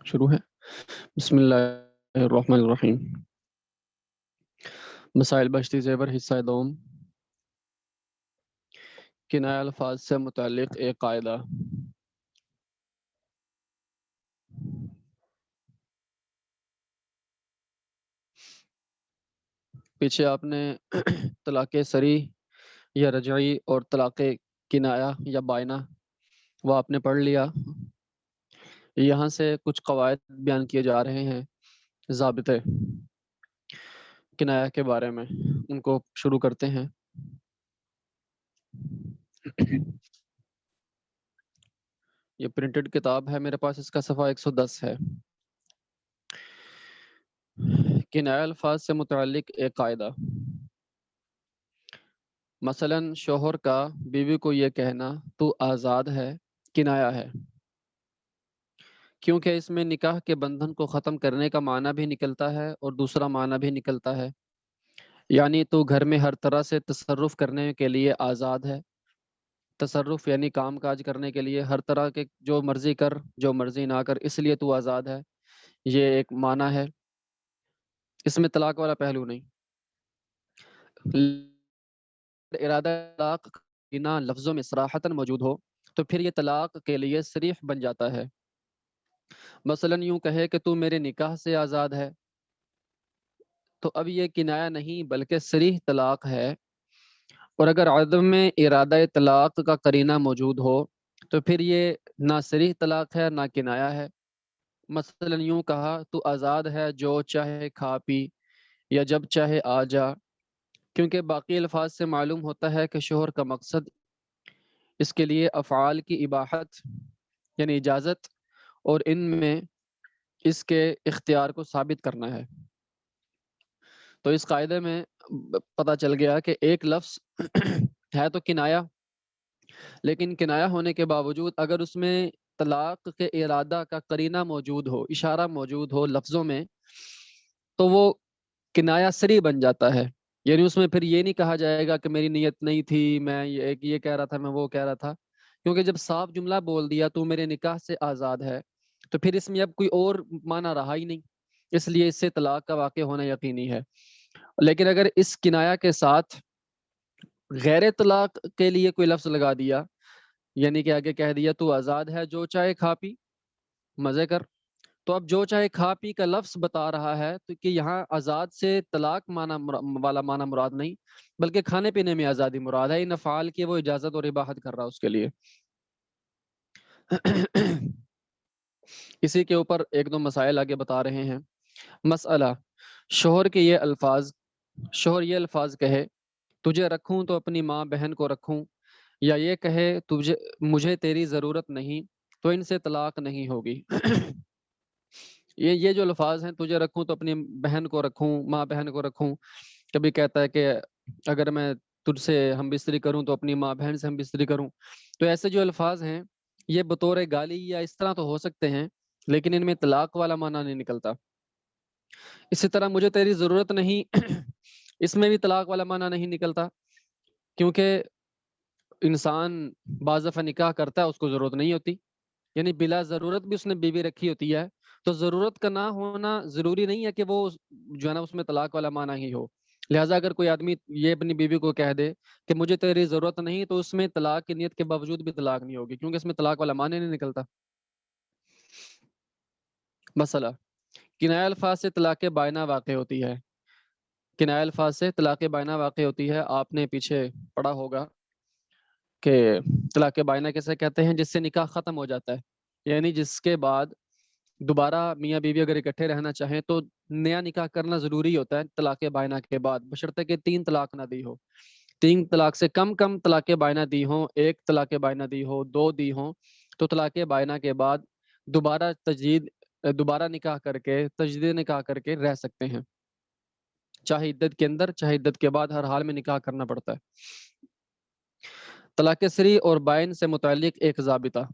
شروع ہے۔ بسم اللہ الرحمن الرحیم۔ مسائل بشتی زیور حصہ دوم، کنایہ الفاظ سے متعلق ایک قاعدہ۔ پیچھے آپ نے طلاق صریح یا رجعی اور طلاق کنایہ یا بائنہ وہ آپ نے پڑھ لیا۔ یہاں سے کچھ قواعد بیان کیے جا رہے ہیں، ضابطے کنایہ کے بارے میں، ان کو شروع کرتے ہیں۔ یہ پرنٹڈ کتاب ہے میرے پاس، اس کا صفحہ 110 ہے۔ کنایہ الفاظ سے متعلق ایک قاعدہ، مثلا شوہر کا بیوی کو یہ کہنا تو آزاد ہے، کنایہ ہے، کیونکہ اس میں نکاح کے بندھن کو ختم کرنے کا معنی بھی نکلتا ہے اور دوسرا معنی بھی نکلتا ہے، یعنی تو گھر میں ہر طرح سے تصرف کرنے کے لیے آزاد ہے۔ تصرف یعنی کام کاج کرنے کے لیے ہر طرح کے جو مرضی کر، جو مرضی نہ کر، اس لیے تو آزاد ہے، یہ ایک معنی ہے۔ اس میں طلاق والا پہلو نہیں۔ ارادہ طلاق بنا لفظوں میں صراحتاً موجود ہو تو پھر یہ طلاق کے لیے صریح بن جاتا ہے۔ مثلا یوں کہے کہ تو میرے نکاح سے آزاد ہے، تو اب یہ کنایہ نہیں بلکہ صریح طلاق ہے۔ اور اگر عدم میں ارادہ طلاق کا قرینہ موجود ہو تو پھر یہ نہ صریح طلاق ہے نہ کنایہ ہے۔ مثلا یوں کہا تو آزاد ہے جو چاہے کھا پی یا جب چاہے آ جا، کیونکہ باقی الفاظ سے معلوم ہوتا ہے کہ شوہر کا مقصد اس کے لیے افعال کی اباحت یعنی اجازت اور ان میں اس کے اختیار کو ثابت کرنا ہے۔ تو اس قاعدے میں پتہ چل گیا کہ ایک لفظ ہے تو کنایہ، لیکن کنایہ ہونے کے باوجود اگر اس میں طلاق کے ارادہ کا قرینہ موجود ہو، اشارہ موجود ہو لفظوں میں، تو وہ کنایہ صریح بن جاتا ہے۔ یعنی اس میں پھر یہ نہیں کہا جائے گا کہ میری نیت نہیں تھی، میں یہ کہہ رہا تھا، میں وہ کہہ رہا تھا، کیونکہ جب صاف جملہ بول دیا تو میرے نکاح سے آزاد ہے تو پھر اس میں اب کوئی اور معنی رہا ہی نہیں، اس لیے اس سے طلاق کا واقع ہونا یقینی ہے۔ لیکن اگر اس کنایہ کے ساتھ غیر طلاق کے لیے کوئی لفظ لگا دیا، یعنی کہ آگے کہہ دیا تو آزاد ہے جو چاہے کھا پی، مزے کر، تو اب جو چاہے کھا پی کا لفظ بتا رہا ہے تو کہ یہاں آزاد سے طلاق والا معنی مراد نہیں بلکہ کھانے پینے میں آزادی مراد ہے۔ ان افعال کی وہ اجازت اور اباحت کر رہا اس کے لیے۔ اسی کے اوپر ایک دو مسائل آگے بتا رہے ہیں۔ مسئلہ، شوہر کے یہ الفاظ، شوہر یہ الفاظ کہے تجھے رکھوں تو اپنی ماں بہن کو رکھوں، یا یہ کہے مجھے تیری ضرورت نہیں، تو ان سے طلاق نہیں ہوگی۔ یہ جو الفاظ ہیں، تجھے رکھوں تو اپنی بہن کو رکھوں، ماں بہن کو رکھوں، کبھی کہتا ہے کہ اگر میں تجھ سے ہم بستری کروں تو اپنی ماں بہن سے ہم بستری کروں، تو ایسے جو الفاظ ہیں یہ بطور گالی یا اس طرح تو ہو سکتے ہیں لیکن ان میں طلاق والا معنی نہیں نکلتا۔ اسی طرح مجھے تیری ضرورت نہیں، اس میں بھی طلاق والا معنی نہیں نکلتا، کیونکہ انسان بعض دفعہ نکاح کرتا ہے اس کو ضرورت نہیں ہوتی، یعنی بلا ضرورت بھی اس نے بیوی رکھی ہوتی ہے، تو ضرورت کا نہ ہونا ضروری نہیں ہے کہ وہ جو ہے نا اس میں طلاق والا معنی ہی ہو۔ لہٰذا اگر کوئی آدمی یہ اپنی بیوی کو کہہ دے کہ مجھے تیری ضرورت نہیں، تو اس میں طلاق کی نیت کے باوجود بھی طلاق نہیں ہوگی، کیونکہ اس میں طلاق والا معنی نہیں نکلتا۔ مسئلہ، کنایہ الفاظ سے طلاق بائنہ واقع ہوتی ہے۔ کنایہ الفاظ سے طلاق بائنہ واقع ہوتی ہے۔ آپ نے پیچھے پڑھا ہوگا کہ طلاق بائنہ کیسے کہتے ہیں؟ جس سے نکاح ختم ہو جاتا ہے، یعنی جس کے بعد دوبارہ میاں بیوی اگر اکٹھے رہنا چاہیں تو نیا نکاح کرنا ضروری ہوتا ہے طلاق بائنہ کے بعد، بشرطے کہ 3 طلاق نہ دی ہو، 3 طلاق سے کم طلاق بائنہ دی ہوں، 1 طلاق بائنہ دی ہو، 2 دی ہوں، تو طلاق بائنہ کے بعد دوبارہ نکاح کر کے تجدید نکاح کر کے رہ سکتے ہیں، چاہے عدت کے اندر چاہے عدت کے بعد، ہر حال میں نکاح کرنا پڑتا ہے۔ طلاق صریح اور بائن سے متعلق ایک ضابطہ،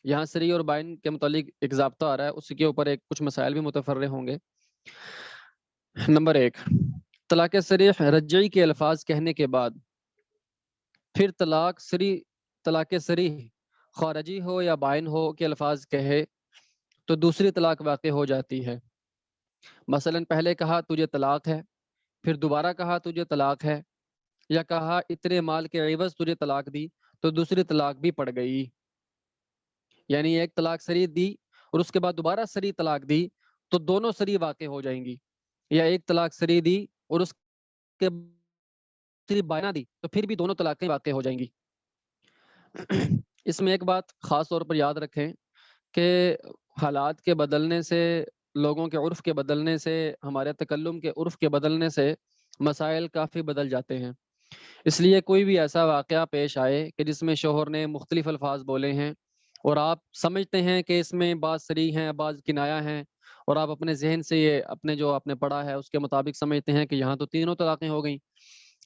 یہاں صریح اور بائن کے متعلق ایک ضابطہ آ رہا ہے، اس کے اوپر کچھ مسائل بھی متفرع ہوں گے۔ نمبر 1، طلاق صریح رجعی کے الفاظ کہنے کے بعد پھر طلاق صریح خارجی ہو یا بائن ہو کے الفاظ کہے تو دوسری طلاق واقع ہو جاتی ہے۔ مثلا پہلے کہا تجھے طلاق ہے، پھر دوبارہ کہا تجھے طلاق ہے، یا کہا اتنے مال کے عوض تجھے طلاق دی تو دوسری طلاق بھی پڑ گئی۔ یعنی ایک طلاق صریح دی اور اس کے بعد دوبارہ صریح طلاق دی تو دونوں صریح واقع ہو جائیں گی، یا ایک طلاق صریح دی اور اس کے صریح بائنا دی تو پھر بھی دونوں طلاقیں واقع ہو جائیں گی۔ اس میں ایک بات خاص طور پر یاد رکھیں کہ حالات کے بدلنے سے، لوگوں کے عرف کے بدلنے سے، ہمارے تکلم کے عرف کے بدلنے سے مسائل کافی بدل جاتے ہیں۔ اس لیے کوئی بھی ایسا واقعہ پیش آئے کہ جس میں شوہر نے مختلف الفاظ بولے ہیں اور آپ سمجھتے ہیں کہ اس میں بعض صریح ہیں بعض کنایا ہیں، اور آپ اپنے ذہن سے یہ اپنے جو آپ نے پڑھا ہے اس کے مطابق سمجھتے ہیں کہ یہاں تو تینوں طلاقیں ہو گئیں،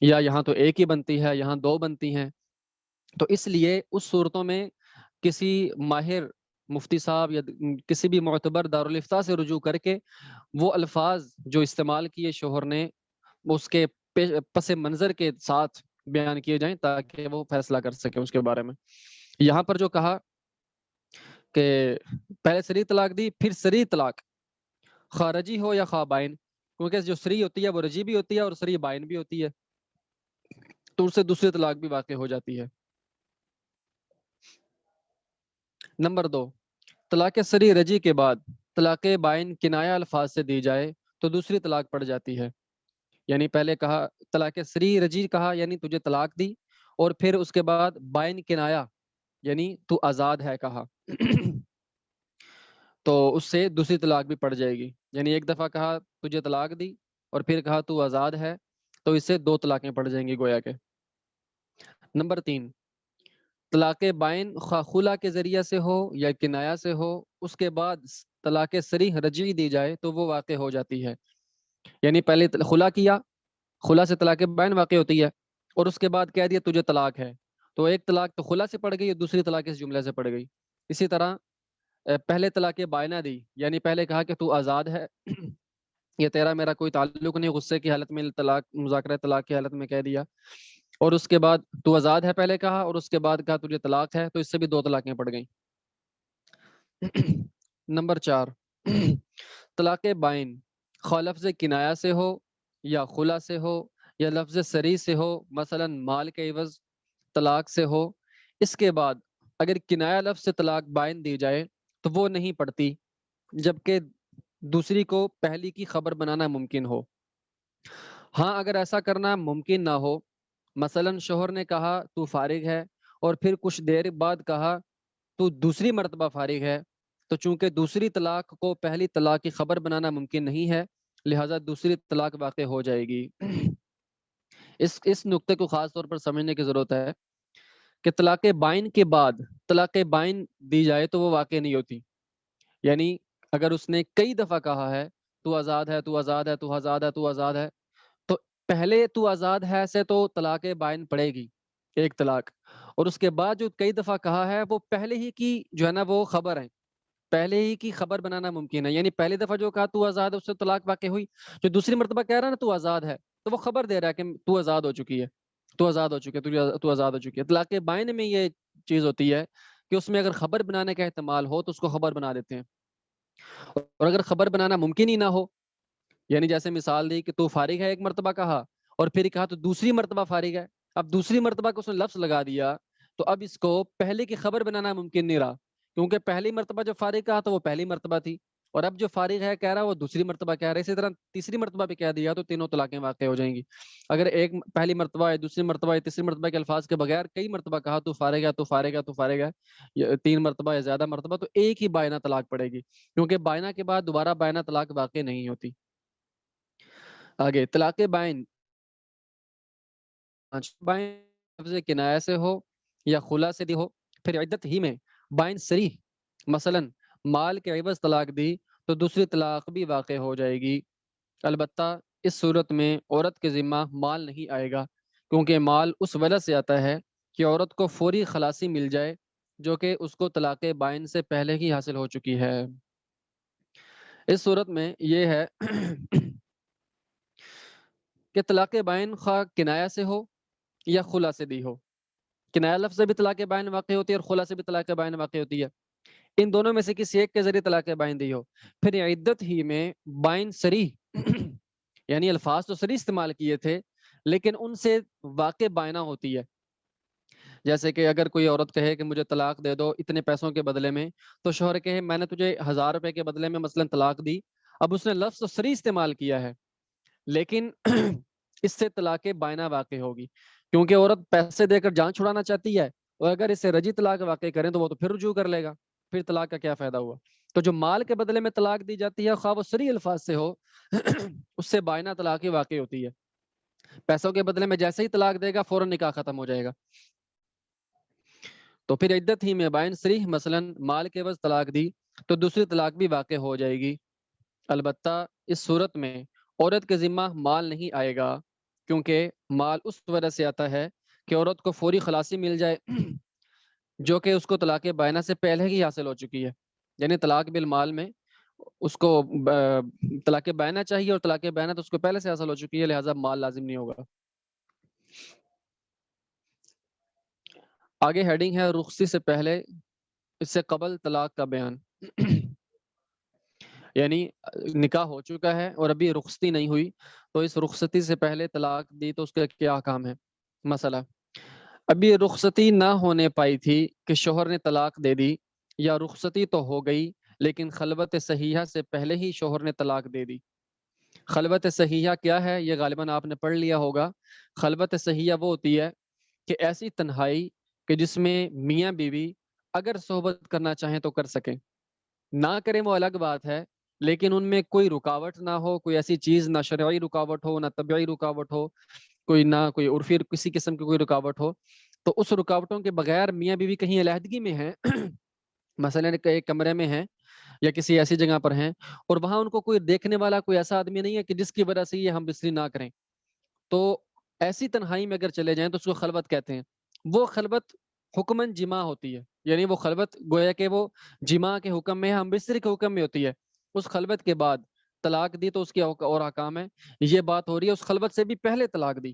یا یہاں تو ایک ہی بنتی ہے، یہاں دو بنتی ہیں، تو اس لیے اس صورتوں میں کسی ماہر مفتی صاحب یا کسی بھی معتبر دارالافتاء سے رجوع کر کے وہ الفاظ جو استعمال کیے شوہر نے اس کے پس منظر کے ساتھ بیان کیے جائیں تاکہ وہ فیصلہ کر سکے اس کے بارے میں۔ یہاں پر جو کہا کہ پہلے صریح طلاق دی پھر صریح طلاق، خارجی ہو یا خابائن، کیونکہ جو صریح ہوتی ہے وہ رجی بھی ہوتی ہے اور صریح بائن بھی ہوتی ہے، تو اس سے دوسری طلاق بھی واقع ہو جاتی ہے۔ نمبر 2، طلاق صریح رجی کے بعد طلاق بائن کنایا الفاظ سے دی جائے تو دوسری طلاق پڑ جاتی ہے۔ یعنی پہلے کہا طلاق صریح رجی کہا یعنی تجھے طلاق دی، اور پھر اس کے بعد بائن کنایا یعنی تو آزاد ہے کہا تو اس سے دوسری طلاق بھی پڑ جائے گی۔ یعنی ایک دفعہ کہا تجھے طلاق دی اور پھر کہا تو آزاد ہے تو اس سے دو طلاقیں پڑ جائیں گی گویا کے۔ نمبر 3، طلاق بائن خلا کے ذریعے سے ہو یا کنایا سے ہو، اس کے بعد طلاق صریح رجعی دی جائے تو وہ واقع ہو جاتی ہے۔ یعنی پہلے خلا کیا، خلا سے طلاق بائن واقع ہوتی ہے، اور اس کے بعد کہہ دیا تجھے طلاق ہے، تو ایک طلاق تو خلا سے پڑ گئی اور دوسری طلاق اس جملے سے پڑ گئی۔ اسی طرح پہلے طلاق بائنہ دی، یعنی پہلے کہا کہ تو آزاد ہے، یہ تیرا میرا کوئی تعلق نہیں، غصے کی حالت میں طلاق مذاکرہ طلاق کی حالت میں کہہ دیا، اور اس کے بعد تو آزاد ہے پہلے کہا اور اس کے بعد کہا تجھے طلاق ہے، تو اس سے بھی دو طلاقیں پڑ گئیں۔ نمبر 4، طلاق بائن خواہ لفظ کنایا سے ہو یا خلا سے ہو یا لفظ صریح سے ہو، مثلا مال کے عوض طلاق سے ہو، اس کے بعد اگر کنایا لفظ سے طلاق بائن دی جائے تو وہ نہیں پڑتی جبکہ دوسری کو پہلی کی خبر بنانا ممکن ہو۔ ہاں اگر ایسا کرنا ممکن نہ ہو، مثلا شوہر نے کہا تو فارغ ہے اور پھر کچھ دیر بعد کہا تو دوسری مرتبہ فارغ ہے، تو چونکہ دوسری طلاق کو پہلی طلاق کی خبر بنانا ممکن نہیں ہے لہٰذا دوسری طلاق واقع ہو جائے گی۔ اس نقطے کو خاص طور پر سمجھنے کی ضرورت ہے کہ طلاق بائن کے بعد طلاق بائن دی جائے تو وہ واقع نہیں ہوتی۔ یعنی اگر اس نے کئی دفعہ کہا ہے تو آزاد ہے تو آزاد ہے تو آزاد ہے تو آزاد ہے، تو پہلے تو آزاد ہے سے تو طلاق بائن پڑے گی ایک طلاق، اور اس کے بعد جو کئی دفعہ کہا ہے وہ پہلے ہی کی جو ہے نا وہ خبر ہے، پہلے ہی کی خبر بنانا ممکن ہے۔ یعنی پہلی دفعہ جو کہا تو آزاد ہے اس سے طلاق واقع ہوئی، جو دوسری مرتبہ کہہ رہا ہے نا تو آزاد ہے، تو وہ خبر دے رہا ہے کہ تو آزاد ہو چکی ہے، تو آزاد ہو چکی ہے، تو آزاد ہو چکی ہے۔ طلاق بائن میں یہ چیز ہوتی ہے کہ اس میں اگر خبر بنانے کا احتمال ہو تو اس کو خبر بنا دیتے ہیں، اور اگر خبر بنانا ممکن ہی نہ ہو، یعنی جیسے مثال دی کہ تو فارغ ہے ایک مرتبہ کہا اور پھر کہا تو دوسری مرتبہ فارغ ہے، اب دوسری مرتبہ کو اس نے لفظ لگا دیا تو اب اس کو پہلے کی خبر بنانا ممکن نہیں رہا، کیونکہ پہلی مرتبہ جو فارغ کہا تو وہ پہلی مرتبہ تھی، اور اب جو فارغ ہے کہہ رہا وہ دوسری مرتبہ کہہ رہا ہے، اسی طرح تیسری مرتبہ بھی کہہ دیا تو تینوں طلاقیں واقع ہو جائیں گی۔ اگر ایک پہلی مرتبہ ہے دوسری مرتبہ ہے تیسری مرتبہ کے الفاظ کے بغیر کئی مرتبہ کہا تو فارغ ہے تو فارغ ہے تو فارغ ہے، تین مرتبہ یا زیادہ مرتبہ، تو ایک ہی بائنہ طلاق پڑے گی، کیونکہ بائنہ کے بعد دوبارہ بائنہ طلاق واقع نہیں ہوتی۔ آگے طلاق بائن، بائن لفظ کنایہ سے ہو یا خلا سے دی ہو، پھر عدت ہی میں بائن صریح مثلا مال کے عوض طلاق دی تو دوسری طلاق بھی واقع ہو جائے گی، البتہ اس صورت میں عورت کے ذمہ مال نہیں آئے گا، کیونکہ مال اس وجہ سے آتا ہے کہ عورت کو فوری خلاصی مل جائے جو کہ اس کو طلاق بائن سے پہلے ہی حاصل ہو چکی ہے۔ اس صورت میں یہ ہے کہ طلاق بائن خواہ کنایہ سے ہو یا خلا سے دی ہو، کنایا لفظ سے بھی طلاق بائن واقع ہوتی ہے اور خلا سے بھی طلاق بائن واقع ہوتی ہے. ان دونوں میں سے کسی ایک کے ذریعے طلاق بائن دی ہو، پھر عدت ہی میں بائن صریح یعنی الفاظ تو صریح استعمال کیے تھے لیکن ان سے واقع بائنہ ہوتی ہے. جیسے کہ اگر کوئی عورت کہے کہ مجھے طلاق دے دو اتنے پیسوں کے بدلے میں، تو شوہر کہے میں نے تجھے 1000 روپے کے بدلے میں مثلا طلاق دی. اب اس نے لفظ تو صریح استعمال کیا ہے لیکن اس سے طلاق بائنہ واقع ہوگی کیونکہ عورت پیسے دے کر جان چھڑانا چاہتی ہے، اور اگر اسے رجی طلاق واقع کریں تو وہ تو پھر رجوع کر لے گا، پھر طلاق کا کیا فائدہ ہوا. تو جو مال کے بدلے میں طلاق دی جاتی ہے خواہ وہ صریح الفاظ سے ہو اس سے بائنہ طلاق واقع ہوتی ہے. پیسوں کے بدلے میں جیسے ہی طلاق دے گا فوراً نکاح ختم ہو جائے گا. تو پھر عدت ہی میں بائن صریح مثلا مال کے عوض طلاق دی تو دوسری طلاق بھی واقع ہو جائے گی. البتہ اس صورت میں عورت کے ذمہ مال نہیں آئے گا کیونکہ مال اس وجہ سے آتا ہے کہ عورت کو فوری خلاصی مل جائے جو کہ اس کو طلاق بائنہ سے پہلے ہی حاصل ہو چکی ہے. یعنی طلاق بالمال میں اس کو طلاق بائنہ چاہیے اور طلاق بائنہ تو اس کو پہلے سے حاصل ہو چکی ہے، لہٰذا مال لازم نہیں ہوگا. آگے ہیڈنگ ہے رخصتی سے پہلے اس سے قبل طلاق کا بیان. یعنی نکاح ہو چکا ہے اور ابھی رخصتی نہیں ہوئی تو اس رخصتی سے پہلے طلاق دی تو اس کا کیا احکام ہے. مسئلہ ابھی رخصتی نہ ہونے پائی تھی کہ شوہر نے طلاق دے دی، یا رخصتی تو ہو گئی لیکن خلوت صحیحہ سے پہلے ہی شوہر نے طلاق دے دی. خلوت صحیحہ کیا ہے یہ غالباً آپ نے پڑھ لیا ہوگا. خلوت صحیحہ وہ ہوتی ہے کہ ایسی تنہائی کہ جس میں میاں بیوی اگر صحبت کرنا چاہیں تو کر سکیں، نہ کریں وہ الگ بات ہے لیکن ان میں کوئی رکاوٹ نہ ہو، کوئی ایسی چیز نہ شرعی رکاوٹ ہو نہ طبعی رکاوٹ ہو، کوئی نہ کوئی عرفی کسی قسم کی کوئی رکاوٹ ہو. تو اس رکاوٹوں کے بغیر میاں بیوی کہیں علیحدگی میں ہیں مثلا ایک کمرے میں ہیں یا کسی ایسی جگہ پر ہیں اور وہاں ان کو کوئی دیکھنے والا کوئی ایسا آدمی نہیں ہے کہ جس کی وجہ سے یہ ہم بستری نہ کریں، تو ایسی تنہائی میں اگر چلے جائیں تو اس کو خلوت کہتے ہیں. وہ خلوت حکمن جماع ہوتی ہے، یعنی وہ خلوت گویا کہ وہ جماع کے حکم میں ہے، ہم بستری کے حکم میں ہوتی ہے. اس خلوت کے بعد طلاق دی تو اس کی اور احکام ہے. یہ بات ہو رہی ہے اس خلوت سے بھی پہلے طلاق دی.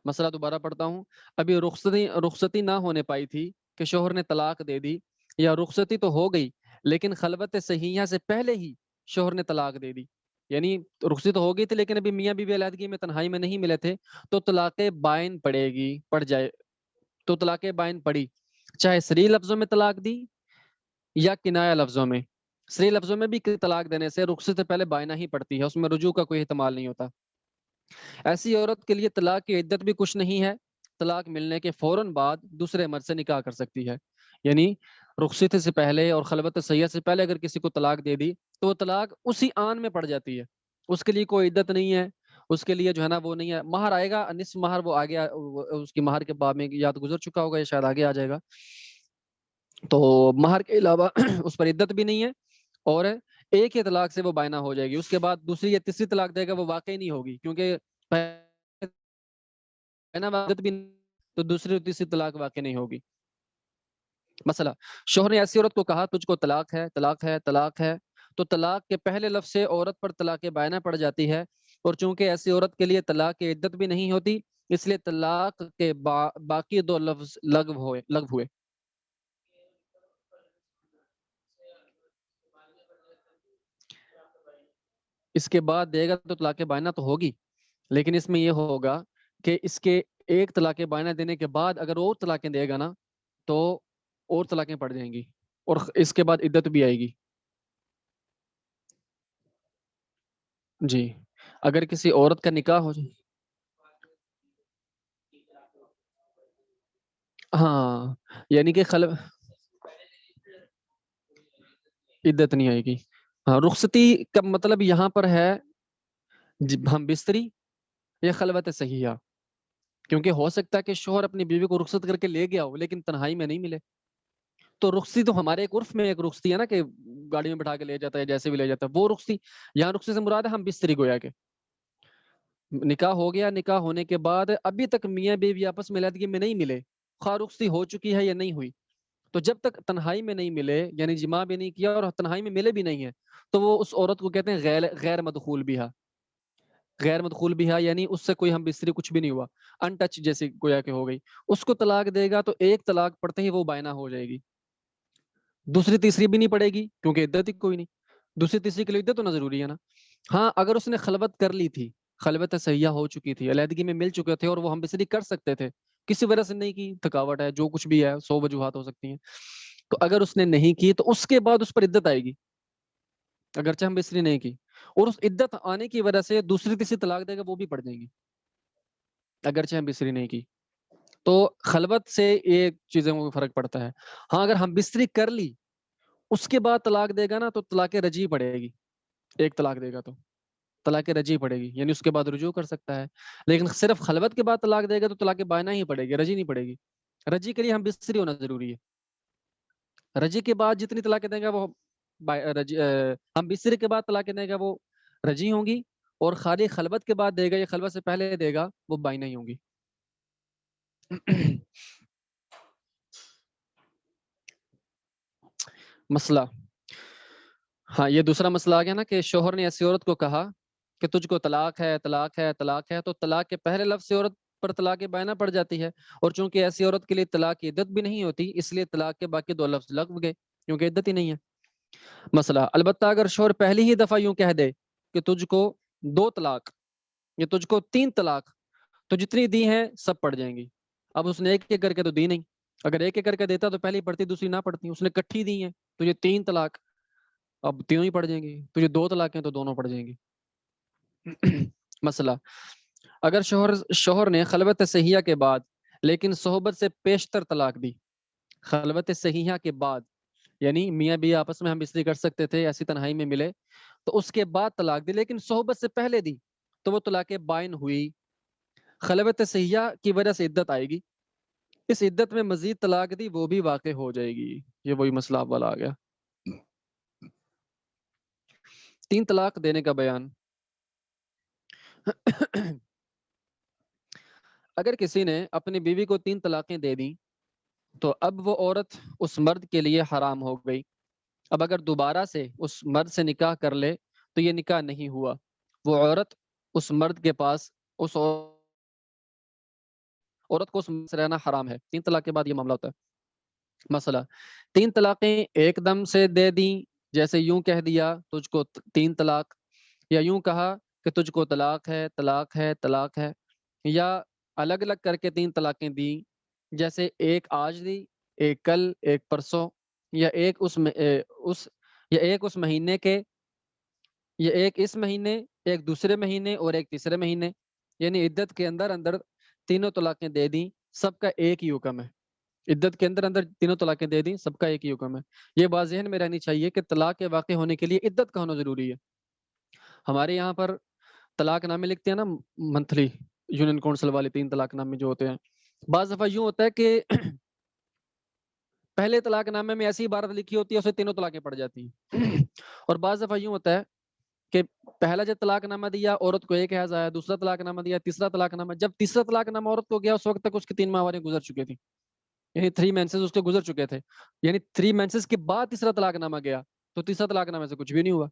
مسئلہ دوبارہ پڑھتا ہوں. ابھی رخصتی نہ ہونے پائی تھی کہ شوہر نے طلاق دے دی، یا رخصتی تو ہو گئی لیکن خلوت صحیحہ سے پہلے ہی شوہر نے طلاق دے دی. یعنی رخصتی تو ہو گئی تھی لیکن ابھی میاں بیوی علیحدگی میں تنہائی میں نہیں ملے تھے تو طلاق بائن پڑے گی، پڑ جائے. تو طلاق بائن پڑی چاہے صریح لفظوں میں طلاق دی یا کنایا لفظوں میں. صریح لفظوں میں بھی طلاق دینے سے رخصت سے پہلے بائنہ ہی پڑتی ہے، اس میں رجوع کا کوئی احتمال نہیں ہوتا. ایسی عورت کے لیے طلاق کی عدت بھی کچھ نہیں ہے. طلاق ملنے کے فوراً بعد دوسرے مرد سے نکاح کر سکتی ہے. یعنی رخصت سے پہلے اور خلوت صحیحہ سے پہلے اگر کسی کو طلاق دے دی تو وہ طلاق اسی آن میں پڑ جاتی ہے، اس کے لیے کوئی عدت نہیں ہے. اس کے لیے جو ہے نا وہ نہیں ہے. مہر آئے گا، نصف مہر وہ آگے اس کی مہر کے باب میں یاد گزر چکا ہوگا یا شاید آگے آ جائے گا. تو مہر کے علاوہ اس پر عدت بھی نہیں ہے اور ایک ہی طلاق سے وہ بائنہ ہو جائے گی. اس کے بعد دوسری یا تیسری طلاق دے گا وہ واقعی نہیں ہوگی کیونکہ عدت بھی تو دوسری اور تیسری طلاق واقع نہیں ہوگی. مسئلہ شوہر نے ایسی عورت کو کہا تجھ کو طلاق ہے طلاق ہے طلاق ہے، تو طلاق کے پہلے لفظ سے عورت پر طلاق بائنہ پڑ جاتی ہے اور چونکہ ایسی عورت کے لیے طلاق کی عدت بھی نہیں ہوتی اس لیے طلاق کے باقی دو لفظ لغو ہوئے. اس کے بعد دے گا تو طلاق بائنہ تو ہوگی لیکن اس میں یہ ہوگا کہ اس کے ایک طلاق بائنہ دینے کے بعد اگر اور طلاقیں دے گا نا تو اور طلاقیں پڑ جائیں گی اور اس کے بعد عدت بھی آئے گی. جی اگر کسی عورت کا نکاح ہو جائے، ہاں یعنی کہ عدت نہیں آئے گی. ہاں رخصتی کا مطلب یہاں پر ہے ہم بستری یا خلوت صحیحہ، کیونکہ ہو سکتا ہے کہ شوہر اپنی بیوی کو رخصت کر کے لے گیا ہو لیکن تنہائی میں نہیں ملے. تو رخصتی تو ہمارے ایک عرف میں ایک رخصتی ہے نا کہ گاڑی میں بٹھا کے لے جاتا ہے جیسے بھی لے جاتا ہے، وہ رخصتی. یہاں رخصتی سے مراد ہے ہم بستری گویا کے نکاح ہو گیا، نکاح ہونے کے بعد ابھی تک میاں بیوی آپس میں علیحدگی میں نہیں ملے، خواہ رخصتی ہو چکی ہے یا نہیں ہوئی، تو جب تک تنہائی میں نہیں ملے یعنی جماع بھی نہیں کیا اور تنہائی میں ملے بھی نہیں ہے تو وہ اس عورت کو کہتے ہیں غیر مدخول بیہا. غیر مدخول بھی ہے، یعنی اس سے کوئی ہم بستری کچھ بھی نہیں ہوا، ان ٹچ جیسی گویا کہ ہو گئی، اس کو طلاق دے گا تو ایک طلاق پڑتے ہی وہ بائنا ہو جائے گی، دوسری تیسری بھی نہیں پڑے گی کیونکہ عدت ہی کوئی نہیں، دوسری تیسری کے لیے عدت ہونا ضروری ہے نا۔ ہاں اگر اس نے خلوت کر لی تھی، خلوت صحیحہ ہو چکی تھی، علیحدگی میں مل چکے تھے اور وہ ہم بستری کر سکتے تھے، کسی وجہ سے نہیں کی، تھکاوٹ ہے، جو کچھ بھی ہے، 100 وجوہات ہو سکتی ہیں، تو اگر اس نے نہیں کی تو اس کے بعد اس پر عدت آئے گی، اگرچہ ہم بستری نہیں کی، اور اس عدت آنے کی وجہ سے دوسری تیسری طلاق دے گا وہ بھی پڑ جائیں گی، اگرچہ ہم بستری نہیں کی۔ تو خلوت سے یہ چیزوں میں فرق پڑتا ہے۔ ہاں اگر ہم بستری کر لی اس کے بعد طلاق دے گا نا تو طلاق رجعی پڑے گی، ایک طلاق دے گا تو طلاق رجعی پڑے گی، یعنی اس کے بعد رجوع کر سکتا ہے، لیکن صرف خلوت کے بعد طلاق دے گا تو طلاق بائنا ہی پڑے گی، رجعی نہیں پڑے گی۔ رجعی کے لیے ہم بستری ہونا ضروری ہے، رجعی کے بعد جتنی طلاقیں دے گا وہ ہم بستری کے بعد طلاقیں دے گا وہ رجعی ہوں گی، اور خالی خلوت کے بعد دے گا یا خلوت سے پہلے دے گا وہ بائنا ہی ہوں گی۔ مسئلہ، ہاں یہ دوسرا مسئلہ آ گیا نا کہ شوہر نے ایسی عورت کو کہا کہ تجھ کو طلاق ہے، طلاق ہے، طلاق ہے، تو طلاق کے پہلے لفظ سے عورت پر طلاق بائنا پڑ جاتی ہے، اور چونکہ ایسی عورت کے لیے طلاق کی عدت بھی نہیں ہوتی اس لیے طلاق کے باقی دو لفظ لغو گئے کیونکہ عدت ہی نہیں ہے۔ مسئلہ، البتہ اگر شوہر پہلی ہی دفعہ یوں کہہ دے کہ تجھ کو 2 طلاق یا تجھ کو 3 طلاق، تو جتنی دی ہیں سب پڑ جائیں گی۔ اب اس نے ایک ایک کر کے تو دی نہیں، اگر ایک ایک کر کے دیتا تو پہلی پڑتی دوسری نہ پڑتی، اس نے کٹھی دی ہیں تو یہ 3 طلاق، اب تینوں ہی پڑ جائیں گی، تو یہ 2 طلاقیں تو دونوں پڑ جائیں گی۔ مسئلہ، اگر شوہر نے خلوت صحیحہ کے بعد لیکن صحبت سے پیشتر طلاق دی، خلوت صحیحہ کے بعد یعنی میاں بیوی آپس میں ہم بستری کر سکتے تھے، ایسی تنہائی میں ملے تو اس کے بعد طلاق دی، لیکن صحبت سے پہلے دی تو وہ طلاق بائن ہوئی، خلوت صحیحہ کی وجہ سے عدت آئے گی، اس عدت میں مزید طلاق دی وہ بھی واقع ہو جائے گی۔ یہ وہی مسئلہ والا آ گیا، 3 طلاق دینے کا بیان۔ اگر کسی نے اپنی بیوی کو 3 طلاقیں دے دیں تو اب وہ عورت اس مرد کے لیے حرام ہو گئی، اب اگر دوبارہ سے اس مرد سے نکاح کر لے تو یہ نکاح نہیں ہوا، وہ عورت اس مرد کے پاس، اس عورت کو اس مرد سے رہنا حرام ہے۔ 3 طلاق کے بعد یہ معاملہ ہوتا ہے۔ مسئلہ، 3 طلاقیں ایک دم سے دے دیں، جیسے یوں کہہ دیا تجھ کو 3 طلاق، یا یوں کہا کہ تجھ کو طلاق ہے، طلاق ہے، طلاق ہے، یا الگ الگ کر کے 3 طلاقیں دیں، جیسے ایک آج دی، ایک کل، ایک پرسوں، یا ایک اس مہینے کے، یا ایک اس مہینے، ایک دوسرے مہینے اور ایک تیسرے مہینے، یعنی عدت کے اندر اندر تینوں طلاقیں دے دیں، سب کا ایک ہی حکم ہے، عدت کے اندر اندر تینوں طلاقیں دے دیں، سب کا ایک ہی حکم ہے۔ یہ بات ذہن میں رہنی چاہیے کہ طلاق کے واقع ہونے کے لیے عدت کا ہونا ضروری ہے۔ ہمارے یہاں پر طلاق نامے لکھتے ہیں نا منتھلی، یونین کونسل والے 3 طلاق نامے جو ہوتے ہیں، بعض دفعہ یوں ہوتا ہے کہ پہلے طلاق نامے میں ایسی عبارت لکھی ہوتی ہے اسے تینوں طلاقیں پڑ جاتی ہیں، اور بعض دفعہ یوں ہوتا ہے کہ پہلا جب طلاق نامہ دیا عورت کو ایک حیض آیا، دوسرا طلاق نامہ دیا، تیسرا طلاق نامہ، جب تیسرا طلاق نامہ عورت کو گیا اس وقت تک اس کی 3 ماہواریں گزر چکی تھی، یعنی 3 مینسز اس کے گزر چکے تھے، یعنی 3 مینسز کے بعد تیسرا طلاق نامہ گیا تو تیسرا طلاق نامے سے کچھ بھی نہیں ہوا،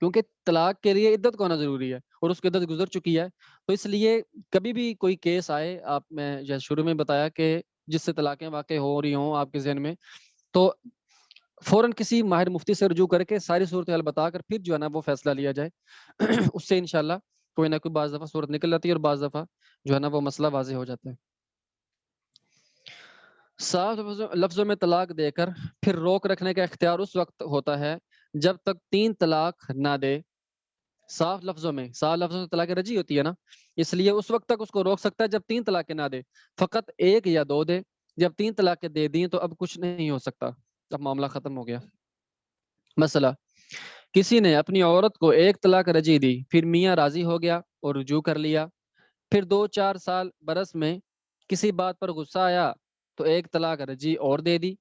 کیونکہ طلاق کے لیے عدت کو ہونا ضروری ہے اور اس کی عدت گزر چکی ہے۔ تو اس لیے کبھی بھی کوئی کیس آئے، آپ میں جیسے شروع میں بتایا کہ جس سے طلاقیں واقع ہو رہی ہوں آپ کے ذہن میں، تو فوراً کسی ماہر مفتی سے رجوع کر کے ساری صورتحال بتا کر پھر جو ہے نا وہ فیصلہ لیا جائے، اس سے انشاءاللہ کوئی نہ کوئی بعض دفعہ صورت نکل جاتی ہے اور بعض دفعہ جو ہے نا وہ مسئلہ واضح ہو جاتا ہے۔ صاف لفظوں میں طلاق دے کر پھر روک رکھنے کا اختیار اس وقت ہوتا ہے جب تک 3 طلاق نہ دے۔ صاف لفظوں سے طلاق رجعی ہوتی ہے نا، اس لیے اس وقت تک اس کو روک سکتا ہے جب 3 طلاقیں نہ دے، فقط 1 یا 2 دے، جب 3 طلاقیں دے دیں تو اب کچھ نہیں ہو سکتا، اب معاملہ ختم ہو گیا۔ مسئلہ، کسی نے اپنی عورت کو 1 طلاق رجعی دی، پھر میاں راضی ہو گیا اور رجوع کر لیا، پھر 2-4 سال برس میں کسی بات پر غصہ آیا تو 1 طلاق رجعی اور دے دی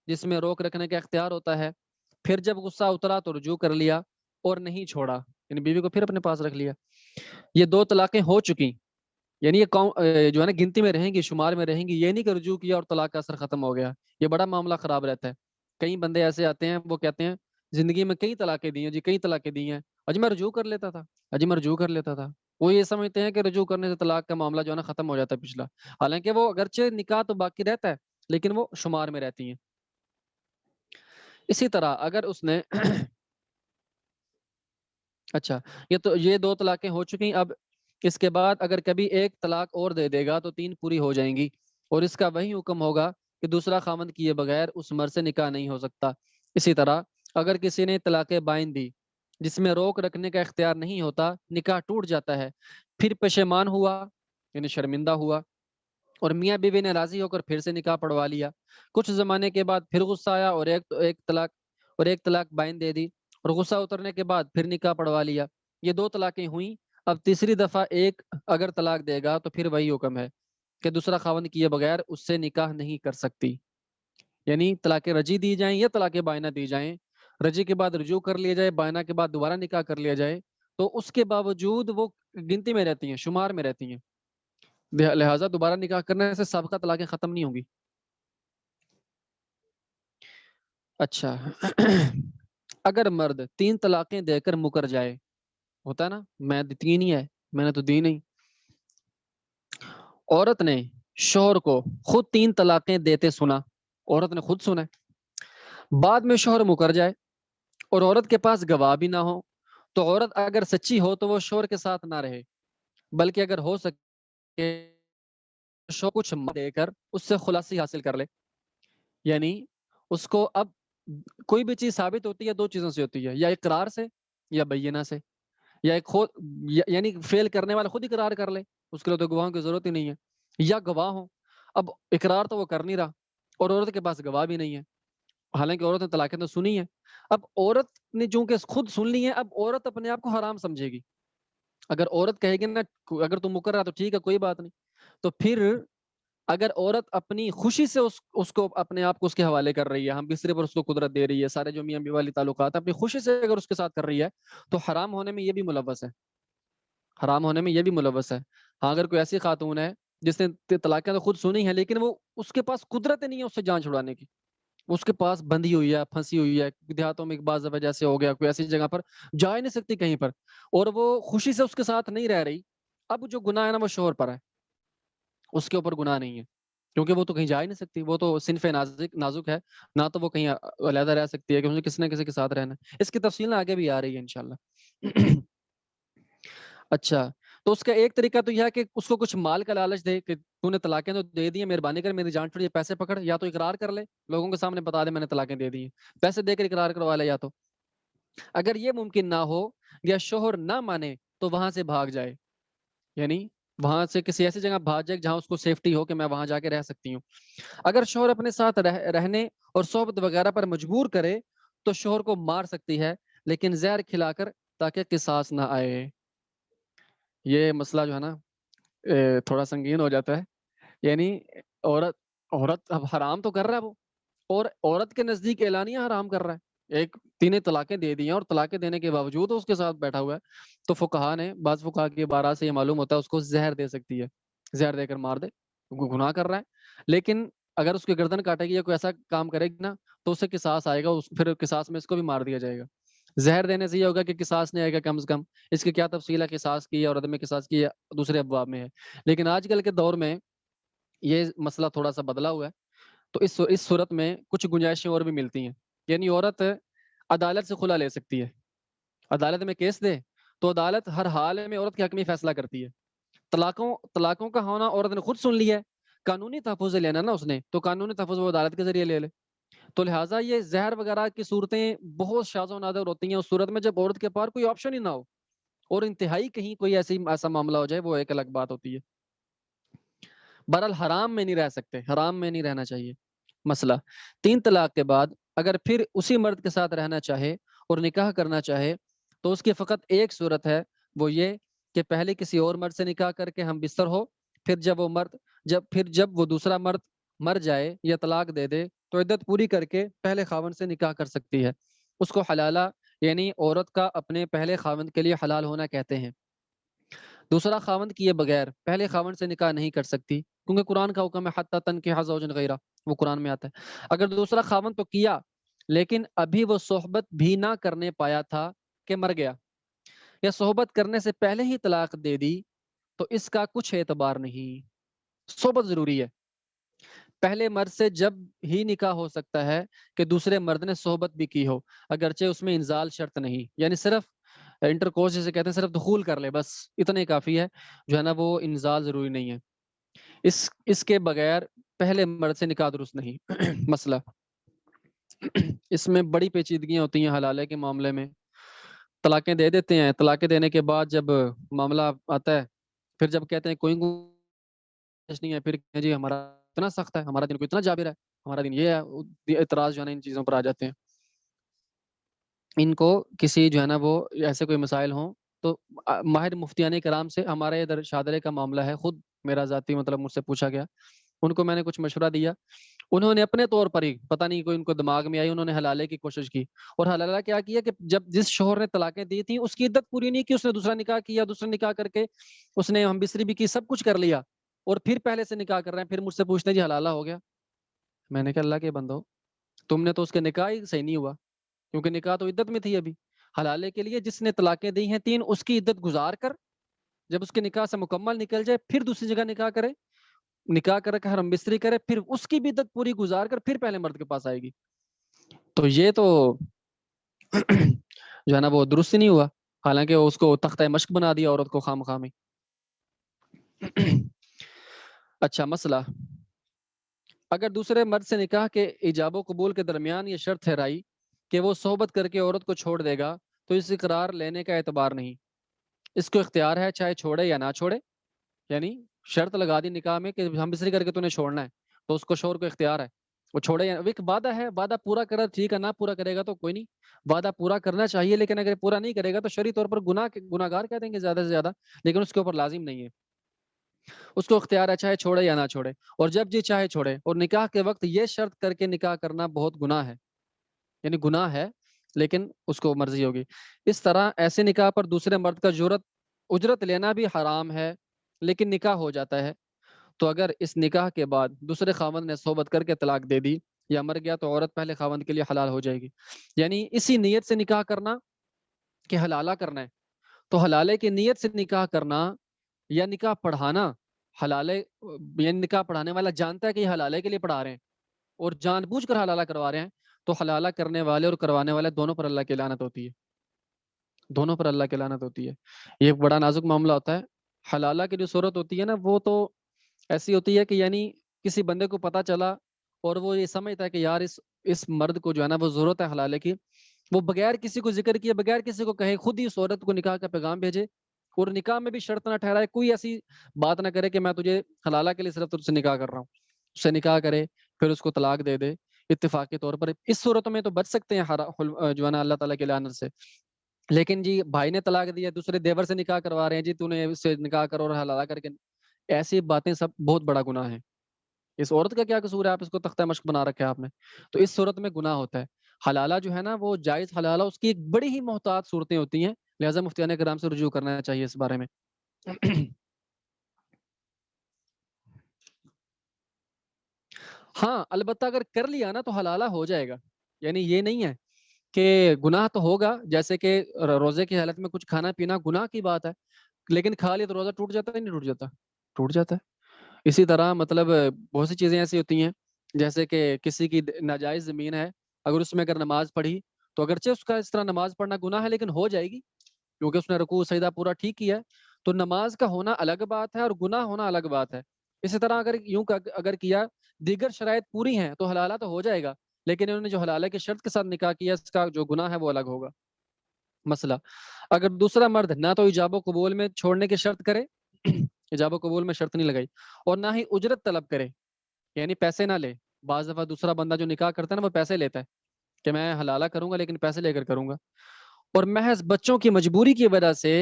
جس میں روک رکھنے کا اختیار ہوتا ہے، پھر جب غصہ اترا تو رجوع کر لیا اور نہیں چھوڑا، یعنی بیوی کو پھر اپنے پاس رکھ لیا، یہ 2 طلاقیں ہو چکی، یعنی یہ جو ہے نا گنتی میں رہیں گی، شمار میں رہیں گی، یہ نہیں کہ رجوع کیا اور طلاق کا اثر ختم ہو گیا، یہ بڑا معاملہ خراب رہتا ہے۔ کئی بندے ایسے آتے ہیں وہ کہتے ہیں زندگی میں کئی طلاقیں دی ہیں جی، کئی طلاقیں دی ہیں، اجی میں رجوع کر لیتا تھا، اجی میں رجوع کر لیتا تھا، وہ یہ سمجھتے ہیں کہ رجوع کرنے سے طلاق کا معاملہ جو ہے نا ختم ہو جاتا ہے پچھلا، حالانکہ وہ اگرچہ نکاح تو باقی رہتا ہے لیکن وہ شمار میں رہتی ہیں۔ اسی طرح اگر اس نے اچھا، یہ دو طلاقیں ہو چکی، اب اس کے بعد اگر کبھی ایک طلاق اور دے دے گا تو 3 پوری ہو جائیں گی، اور اس کا وہی حکم ہوگا کہ دوسرا خاوند کیے بغیر اس مرد سے نکاح نہیں ہو سکتا۔ اسی طرح اگر کسی نے طلاق بائن دی جس میں روک رکھنے کا اختیار نہیں ہوتا، نکاح ٹوٹ جاتا ہے، پھر پشیمان ہوا یعنی شرمندہ ہوا اور میاں بیوی نے راضی ہو کر پھر سے نکاح پڑھوا لیا، کچھ زمانے کے بعد پھر غصہ آیا اور ایک طلاق بائن دے دی، اور غصہ اترنے کے بعد پھر نکاح پڑھوا لیا، یہ 2 طلاقیں ہوئیں۔ اب تیسری دفعہ ایک اگر طلاق دے گا تو پھر وہی حکم ہے کہ دوسرا خاوند کیے بغیر اس سے نکاح نہیں کر سکتی، یعنی طلاق رجی دی جائیں یا طلاق بائنہ دی جائیں، رجی کے بعد رجوع کر لیا جائے، بائنہ کے بعد دوبارہ نکاح کر لیا جائے، تو اس کے باوجود وہ گنتی میں رہتی ہیں، شمار میں رہتی ہیں، لہٰذا دوبارہ نکاح کرنے سے سابقہ طلاقیں ختم نہیں ہوں گی۔ اچھا اگر مرد 3 طلاقیں دے کر مکر جائے، ہوتا ہے نا میں 3 ہی ہے میں نے تو دی نہیں، عورت نے شوہر کو خود 3 طلاقیں دیتے سنا، عورت نے خود سنا، بعد میں شوہر مکر جائے اور عورت کے پاس گواہ بھی نہ ہو، تو عورت اگر سچی ہو تو وہ شوہر کے ساتھ نہ رہے، بلکہ اگر ہو سکے شوہر کچھ دے کر اس سے خلاصی حاصل کر لے، یعنی اس کو اب کوئی بھی چیز ثابت ہوتی ہے 2 چیزوں سے ہوتی ہے، یا اقرار سے یا بینہ سے، یا ایک خود یعنی فیل کرنے والا خود اقرار کر لے، اس کے لیے تو گواہوں کی ضرورت ہی نہیں ہے، یا گواہ ہو، اب اقرار تو وہ کر نہیں رہا اور عورت کے پاس گواہ بھی نہیں ہے، حالانکہ عورت نے طلاقیں تو سنی ہے، اب عورت نے چونکہ خود سن لی ہے، اب عورت اپنے آپ کو حرام سمجھے گی، اگر عورت کہے گی نا اگر تم مکر رہا تو ٹھیک ہے کوئی بات نہیں، تو پھر اگر عورت اپنی خوشی سے اس کو اپنے آپ کو اس کے حوالے کر رہی ہے، ہم بسترے پر اس کو قدرت دے رہی ہے، سارے جو میاں بیوی والی تعلقات اپنی خوشی سے اگر اس کے ساتھ کر رہی ہے تو حرام ہونے میں یہ بھی ملوث ہے، حرام ہونے میں یہ بھی ملوث ہے۔ ہاں اگر کوئی ایسی خاتون ہے جس نے طلاقیں تو خود سنی ہیں لیکن وہ اس کے پاس قدرت نہیں ہے اس سے جان چھڑانے کی، اس کے پاس بندھی ہوئی ہے، پھنسی ہوئی ہے، دیہاتوں میں ایک بعض دفعہ جیسے ہو گیا کوئی ایسی جگہ پر جا ہی نہیں سکتی کہیں پر، اور وہ خوشی سے اس کے ساتھ نہیں رہ رہی، اب جو گناہ ہے نا وہ شوہر پر ہے، اس کے اوپر گناہ نہیں ہے، کیونکہ وہ تو کہیں جا ہی نہیں سکتی، وہ تو صنف نازک ہے، نہ تو وہ کہیں علیحدہ رہ سکتی ہے کہ اسے کسی نہ کسی کے ساتھ رہنا ہے، اس کی تفصیل آگے بھی آ رہی ہے انشاءاللہ۔ اچھا تو اس کا ایک طریقہ تو یہ ہے کہ اس کو کچھ مال کا لالچ دے کہ تو نے طلاقیں تو دے دی ہیں، مہربانی کر میری جان چھوڑی، پیسے پکڑ، یا تو اقرار کر لے، لوگوں کے سامنے بتا دے میں نے طلاقیں دے دی ہیں، پیسے دے کر اقرار کروا لے، یا تو اگر یہ ممکن نہ ہو یا شوہر نہ مانے تو وہاں سے بھاگ جائے، یعنی وہاں سے کسی ایسی جگہ بھاگ جائے جہاں اس کو سیفٹی ہو کہ میں وہاں جا کے رہ سکتی ہوں۔ اگر شوہر اپنے ساتھ رہنے اور صحبت وغیرہ پر مجبور کرے تو شوہر کو مار سکتی ہے لیکن زہر کھلا کر، تاکہ قصاص نہ آئے۔ یہ مسئلہ جو ہے نا تھوڑا سنگین ہو جاتا ہے، یعنی عورت عورت اب حرام تو کر رہا ہے وہ، اور عورت کے نزدیک اعلانیہ حرام کر رہا ہے، ایک 3 طلاقیں دے دی ہیں اور طلاقیں دینے کے باوجود اس کے ساتھ بیٹھا ہوا ہے، تو فقہا نے بعض فقہا کی بارہ سے یہ معلوم ہوتا ہے اس کو زہر دے سکتی ہے، زہر دے کر مار دے، وہ گناہ کر رہا ہے، لیکن اگر اس کی گردن کاٹے گی یا کوئی ایسا کام کرے گی نا تو اسے قصاص آئے گا، پھر قصاص میں اس کو بھی مار دیا جائے گا۔ زہر دینے سے یہ ہوگا کہ قصاص نہیں آئے گا کم از کم، اس کی کیا تفصیل ہے قصاص کی اور عدم قصاص کی دوسرے ابواب میں ہے، لیکن آج کل کے دور میں یہ مسئلہ تھوڑا سا بدلا ہوا ہے، تو اس صورت میں کچھ گنجائشیں اور بھی ملتی ہیں، یعنی عورت عدالت سے خلا لے سکتی ہے، عدالت میں کیس دے تو عدالت ہر حال میں عورت کے حق میں فیصلہ کرتی ہے، طلاقوں کا ہونا عورت نے خود سن لیا ہے، قانونی تحفظ لینا نا اس نے، تو قانونی تحفظ وہ عدالت کے ذریعے لے لے، تو لہٰذا یہ زہر وغیرہ کی صورتیں بہت شاذ و نادر ہوتی ہیں، اس صورت میں جب عورت کے پاس کوئی آپشن ہی نہ ہو اور انتہائی کہیں کوئی ایسا معاملہ ہو جائے، وہ ایک الگ بات ہوتی ہے۔ بہرحال حرام میں نہیں رہ سکتے، حرام میں نہیں رہنا چاہیے۔ مسئلہ 3 طلاق کے بعد اگر پھر اسی مرد کے ساتھ رہنا چاہے اور نکاح کرنا چاہے تو اس کی فقط ایک صورت ہے، وہ یہ کہ پہلے کسی اور مرد سے نکاح کر کے ہم بستر ہو، پھر جب وہ دوسرا مرد مر جائے یا طلاق دے دے تو عدت پوری کر کے پہلے خاوند سے نکاح کر سکتی ہے، اس کو حلالہ یعنی عورت کا اپنے پہلے خاوند کے لیے حلال ہونا کہتے ہیں۔ دوسرا خاوند کیے بغیر پہلے خاوند سے نکاح نہیں کر سکتی، کیونکہ قرآن کا حکم ہے حتی تنکح زوجا غیرہ، وہ قرآن میں آتا ہے۔ اگر دوسرا خاوند تو کیا لیکن ابھی وہ صحبت بھی نہ کرنے پایا تھا کہ مر گیا، یا صحبت کرنے سے پہلے ہی طلاق دے دی تو اس کا کچھ اعتبار نہیں۔ صحبت ضروری ہے۔ پہلے مرد سے جب ہی نکاح ہو سکتا ہے کہ دوسرے مرد نے صحبت بھی کی ہو، اگرچہ اس میں انزال شرط نہیں، یعنی صرف انٹر کورس جسے کہتے ہیں، صرف دخول کر لے بس، اتنا ہی کافی ہے، جو ہے نا وہ انزال ضروری نہیں ہے۔ اس کے بغیر پہلے مرد سے نکاح درست نہیں۔ مسئلہ اس میں بڑی پیچیدگیاں ہوتی ہیں حلالے کے معاملے میں۔ طلاقیں دے دیتے ہیں، طلاقیں دینے کے بعد جب معاملہ آتا ہے، پھر جب کہتے ہیں کوئی گنجائش نہیں ہے، پھر کہیں جی ہمارا اتنا سخت ہے، ہمارا دین کو اتنا جابر ہے، ہمارا دین یہ ہے، اعتراض جو ہے نا ان چیزوں پر آ جاتے ہیں۔ ان کو کسی جو ہے نا وہ ایسے کوئی مسائل ہوں تو ماہر مفتیان کرام سے، ہمارے ادھر شادرے کا معاملہ ہے، خود میرا ذاتی مطلب مجھ سے پوچھا گیا، ان کو میں نے کچھ مشورہ دیا، انہوں نے اپنے طور پر ہی پتہ نہیں کوئی ان کو دماغ میں آئی، انہوں نے حلالے کی کوشش کی، اور حلالہ کیا کیا کہ جب جس شوہر نے طلاقیں دی تھیں اس کی عدت پوری نہیں کی، اس نے دوسرا نکاح کیا، دوسرا نکاح کر کے اس نے ہم بستری بھی کی، سب کچھ کر لیا، اور پھر پہلے سے نکاح کر رہے ہیں، پھر مجھ سے پوچھتے ہیں جی حلالہ ہو گیا۔ میں نے کہا اللہ کے بندو، تم نے تو اس کے نکاح ہی صحیح نہیں ہوا، کیونکہ نکاح تو عدت میں تھی ابھی۔ حلالے کے لیے جس نے طلاقیں دی ہیں 3، اس کی عدت گزار کر جب اس کے نکاح سے مکمل نکل جائے پھر دوسری جگہ نکاح کرے، نکاح کر کے ہم بستری کرے، پھر اس کی بھی عدت پوری گزار کر پھر پہلے مرد کے پاس آئے گی۔ تو یہ تو جو ہے نا وہ درست نہیں ہوا، حالانکہ اس کو تختہ مشق بنا دیا عورت کو خام خامی۔ اچھا مسئلہ، اگر دوسرے مرد سے نکاح کے ایجاب و قبول کے درمیان یہ شرط ٹھہرائی کہ وہ صحبت کر کے عورت کو چھوڑ دے گا تو اس اقرار لینے کا اعتبار نہیں، اس کو اختیار ہے چاہے چھوڑے یا نہ چھوڑے، یعنی شرط لگا دی نکاح میں کہ ہم بستری کر کے تو نے چھوڑنا ہے، تو اس کو شوہر کو اختیار ہے، وہ چھوڑے یا ایک وعدہ ہے، وعدہ پورا کرے ٹھیک ہے، نہ پورا کرے گا تو کوئی نہیں، وعدہ پورا کرنا چاہیے، لیکن اگر پورا نہیں کرے گا تو شرعی طور پر گناہگار کہہ دیں گے زیادہ سے زیادہ، لیکن اس کے اوپر لازم نہیں ہے، اس کو اختیار ہے چاہے چھوڑے یا نہ چھوڑے، اور جب جی چاہے چھوڑے، اور نکاح کے وقت یہ شرط کر کے نکاح کرنا بہت گناہ ہے، یعنی گناہ ہے لیکن اس کو مرضی ہوگی۔ اس طرح ایسے نکاح پر دوسرے مرد کا اجرت لینا بھی حرام ہے، لیکن نکاح ہو جاتا ہے، تو اگر اس نکاح کے بعد دوسرے خاوند نے صحبت کر کے طلاق دے دی یا مر گیا تو عورت پہلے خاوند کے لیے حلال ہو جائے گی، یعنی اسی نیت سے نکاح کرنا کہ حلالہ کرنا ہے، تو حلالے کی نیت سے نکاح کرنا یا نکاح پڑھانا، حلالے یعنی نکاح پڑھانے والا جانتا ہے کہ یہ حلالے کے لیے پڑھا رہے ہیں اور جان بوجھ کر حلالہ کروا رہے ہیں، تو حلالہ کرنے والے اور کروانے والے دونوں پر اللہ کی لعنت ہوتی ہے، دونوں پر اللہ کی لعنت ہوتی ہے۔ یہ بڑا نازک معاملہ ہوتا ہے۔ حلالہ کی جو صورت ہوتی ہے نا وہ تو ایسی ہوتی ہے کہ یعنی کسی بندے کو پتا چلا اور وہ یہ سمجھتا ہے کہ یار اس مرد کو جو ہے نا وہ ضرورت ہے حلالے کی، وہ بغیر کسی کو ذکر کیے، بغیر کسی کو کہے، خود ہی اس عورت کو نکاح کا پیغام بھیجے، اور نکاح میں بھی شرط نہ ٹھہرائے، کوئی ایسی بات نہ کرے کہ میں تجھے حلالہ کے لیے صرف تجھ سے نکاح کر رہا ہوں، اس سے نکاح کرے پھر اس کو طلاق دے دے اتفاقی طور پر، اس صورتوں میں تو بچ سکتے ہیں جو ہے نا اللہ تعالیٰ کے لعنت سے۔ لیکن جی بھائی نے طلاق دیا، دوسرے دیور سے نکاح کروا رہے ہیں، جی تو نے اس سے نکاح کرو اور حلالہ کر کے، ایسی باتیں سب بہت بڑا گناہ ہے۔ اس عورت کا کیا قصور ہے، آپ اس کو تختہ مشق بنا رکھا ہے آپ نے، تو اس صورت میں گناہ ہوتا ہے۔ حلالہ جو ہے نا وہ جائز حلالہ، اس کی ایک بڑی ہی محتاط صورتیں ہوتی ہیں، لہٰذا مفتیان کرام سے رجوع کرنا چاہیے اس بارے میں۔ ہاں البتہ اگر کر لیا نا تو حلالہ ہو جائے گا، یعنی یہ نہیں ہے کہ گناہ تو ہوگا، جیسے کہ روزے کی حالت میں کچھ کھانا پینا گناہ کی بات ہے، لیکن کھا لیا تو روزہ ٹوٹ جاتا ہے نہیں ٹوٹ جاتا؟ ٹوٹ جاتا ہے۔ اسی طرح مطلب بہت سی چیزیں ایسی ہوتی ہیں، جیسے کہ کسی کی ناجائز زمین ہے، اگر اس میں اگر نماز پڑھی تو اگرچہ اس کا اس طرح نماز پڑھنا گناہ ہے لیکن ہو جائے گی، کیونکہ اس نے رکوع سجدہ پورا ٹھیک کیا ہے، تو نماز کا ہونا الگ بات ہے اور گناہ ہونا الگ بات ہے۔ اسی طرح اگر کیا دیگر شرائط پوری ہیں تو حلالہ تو ہو جائے گا، لیکن انہوں نے جو حلالہ کی شرط کے ساتھ نکاح کیا اس کا جو گناہ ہے وہ الگ ہوگا۔ مسئلہ، اگر دوسرا مرد نہ تو ایجاب و قبول میں چھوڑنے کی شرط کرے، ایجاب و قبول میں شرط نہیں لگائی، اور نہ ہی اجرت طلب کرے، یعنی پیسے نہ لے، بعض دفعہ دوسرا بندہ جو نکاح کرتا ہے نا وہ پیسے لیتا ہے کہ میں حلالہ کروں گا لیکن پیسے لے کر کروں گا، اور محض بچوں کی مجبوری کی وجہ سے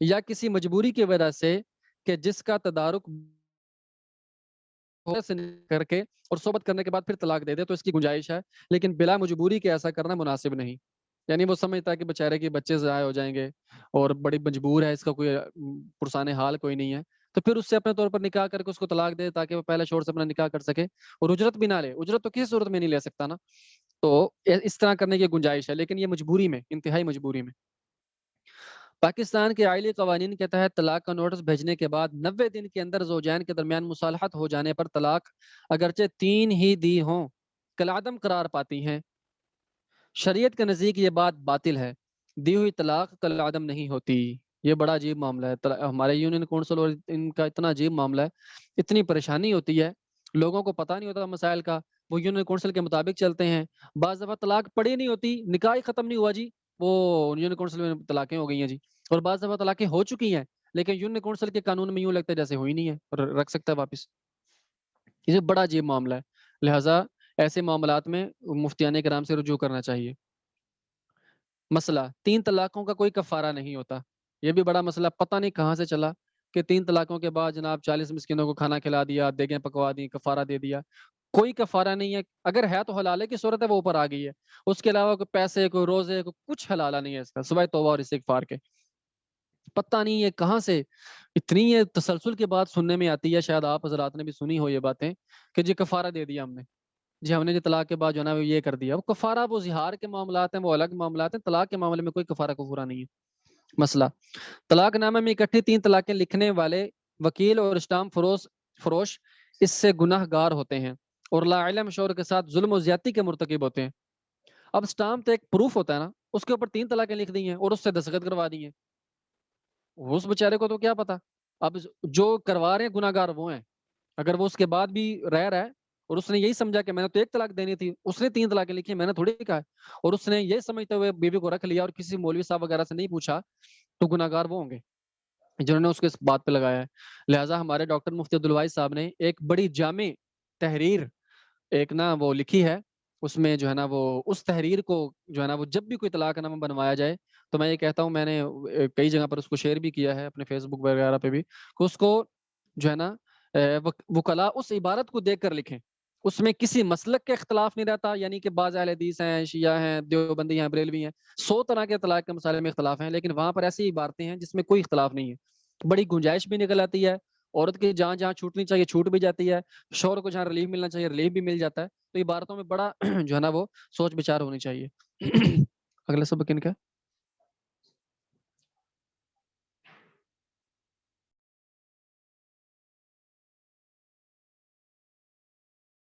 یا کسی مجبوری کی وجہ سے کہ جس کا تدارک سے کر کے اور صحبت کرنے کے بعد پھر طلاق دے دے تو اس کی گنجائش ہے، لیکن بلا مجبوری کے ایسا کرنا مناسب نہیں، یعنی وہ سمجھتا ہے کہ بیچارے کے بچے ضائع ہو جائیں گے اور بڑی مجبور ہے، اس کا کوئی پرسان حال کوئی نہیں ہے، تو پھر اس سے اپنے طور پر نکاح کر کے اس کو طلاق دے تاکہ وہ پہلے شوہر سے اپنا نکاح کر سکے، اور اجرت بھی نہ لے، اجرت تو کسی صورت میں نہیں لے سکتا نا، تو اس طرح کرنے کی گنجائش ہے، لیکن یہ مجبوری میں، انتہائی مجبوری میں۔ پاکستان کے آئلی قوانین کے تحت طلاق کا نوٹس بھیجنے کے بعد 90 دن کے اندر زوجین کے درمیان مصالحت ہو جانے پر طلاق اگرچہ 3 ہی دی ہوں کالعدم قرار پاتی ہیں۔ شریعت کے نزدیک یہ بات باطل ہے، دی ہوئی طلاق کالعدم نہیں ہوتی۔ یہ بڑا عجیب معاملہ ہے، ہمارے یونین کونسل اور ان کا اتنا عجیب معاملہ ہے، اتنی پریشانی ہوتی ہے، لوگوں کو پتہ نہیں ہوتا مسائل کا، وہ یونین کونسل کے مطابق چلتے ہیں۔ بعض دفعہ طلاق پڑی نہیں ہوتی، نکاح ہی ختم نہیں ہوا جی، وہ یونین کونسل میں طلاقیں ہو گئی ہیں جی، اور بعض دفعہ طلاقیں ہو چکی ہیں لیکن یونین کونسل کے قانون میں یوں لگتا ہے جیسے ہوئی نہیں ہے اور رکھ سکتا ہے واپس۔ یہ بڑا عجیب معاملہ ہے، لہٰذا ایسے معاملات میں مفتیان کرام سے رجوع کرنا چاہیے۔ مسئلہ 3 طلاقوں کا کوئی کفارہ نہیں ہوتا، یہ بھی بڑا مسئلہ، پتہ نہیں کہاں سے چلا کہ 3 طلاقوں کے بعد جناب 40 مسکینوں کو کھانا کھلا دیا، دیگیں پکوا دی، کفارہ دے دیا۔ کوئی کفارہ نہیں ہے، اگر ہے تو حلالے کی صورت ہے، وہ اوپر آ گئی ہے، اس کے علاوہ کوئی پیسے، کوئی روزے، کچھ حلالہ نہیں ہے اس کا، سوائے توبہ اور استغفار کے۔ پتہ نہیں ہے کہاں سے اتنی یہ تسلسل کی بات سننے میں آتی ہے، شاید آپ حضرات نے بھی سنی ہو یہ باتیں کہ جی کفارہ دے دیا ہم نے، جی ہم نے جو طلاق کے بعد جو ہے نا یہ کر دیا۔ وہ کفارہ، وہ زہار کے معاملات ہیں، وہ الگ معاملات ہیں، طلاق کے معاملے میں کوئی کفارہ کفورہ نہیں ہے۔ مسئلہ طلاق نامے میں اکٹھی 3 طلاقیں لکھنے والے وکیل اور اسٹامپ فروش اس سے گناہ گار ہوتے ہیں اور لا علم شور کے ساتھ ظلم و زیادتی کے مرتکب ہوتے ہیں۔ اب اسٹامپ تو ایک پروف ہوتا ہے نا، اس کے اوپر 3 طلاقیں لکھ دی ہیں اور اس سے دستخط کروا دی ہیں، اس بیچارے کو تو کیا پتا۔ اب جو کروا رہے ہیں گناہ گار وہ ہیں، اگر وہ اس کے بعد بھی رہ رہا ہے اور اس نے یہی سمجھا کہ میں نے تو 1 طلاق دینی تھی، اس نے 3 طلاقیں لکھی، میں نے تھوڑی کہا ہے، اور اس نے یہ سمجھتے ہوئے بیوی کو رکھ لیا اور کسی مولوی صاحب وغیرہ سے نہیں پوچھا، تو گناہ گار وہ ہوں گے جنہوں نے اس کو اس بات پہ لگایا ہے۔ لہٰذا ہمارے ڈاکٹر مفتی عبدالواحد صاحب نے ایک بڑی جامع تحریر ایک نا وہ لکھی ہے، اس میں جو ہے نا وہ اس تحریر کو جو ہے نا وہ جب بھی کوئی طلاق نامہ بنوایا جائے تو میں یہ کہتا ہوں، میں نے کئی جگہ پر اس کو شیئر بھی کیا ہے اپنے فیس بک وغیرہ پہ بھی، کہ اس کو جو ہے نا وکلاء اس عبارت کو دیکھ کر لکھیں، اس میں کسی مسلک کے اختلاف نہیں رہتا، یعنی کہ بعض اہل حدیث ہیں، شیعہ ہیں، دیوبندی ہیں، بریلوی ہیں، 100 طرح کے طلاق کے مسائل میں اختلاف ہیں، لیکن وہاں پر ایسی عبارتیں ہیں جس میں کوئی اختلاف نہیں ہے، بڑی گنجائش بھی نکل آتی ہے، عورت کی جہاں جہاں چھوٹنی چاہیے چھوٹ بھی جاتی ہے، شوہر کو جہاں ریلیف ملنا چاہیے ریلیف بھی مل جاتا ہے، تو عبارتوں میں بڑا جو ہے نا وہ سوچ بچار ہونی چاہیے۔ اگلا سبق ان کا